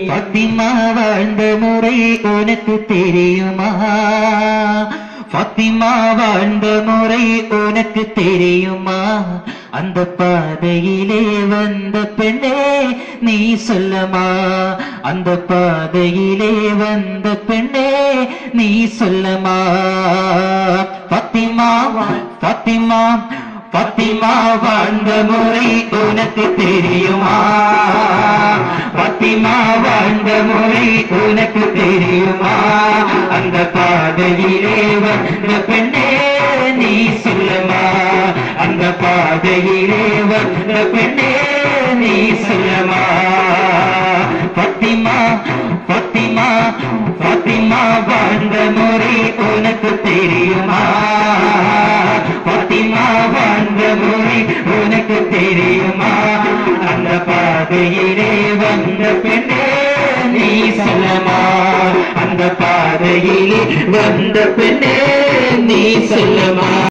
ஃபாத்திமா வாழ்ந்த முறை உனக்கு தெரியுமா? ஃபாத்திமா வாழ்ந்த முறை உனக்கு தெரியுமா? அந்த பாதையிலே வந்த பெண்ணே நீ சொல்லமா? அந்த பாதையிலே வந்த பெண்ணே நீ சொல்லமா? ஃபாத்திமா ஃபாத்திமா ஃபாத்திமா வாழ்ந்த முறை உனக்கு தெரியுமா? ஃபாத்திமா வாழ்ந்த முறை உனக்கு தெரியுமா? அந்த பாதையிலே வந்த பெண்ணே நீ சொல்லமா? அந்த பாதையிலே வந்த பெண்ணே நீ சொல்லமா? ஃபாத்திமா ஃபாத்திமா ஃபாத்திமா வாழ்ந்த முறை உனக்கு தெரியுமா? ஃபாத்திமா வாழ்ந்த முறை உனக்கு தெரியுமா? அந்த பாதையிலே வந்த பெண்ணே நீ சொல்லமா? அந்த பாதையிலே வந்த பெண்ணே நீ சொல்லமா?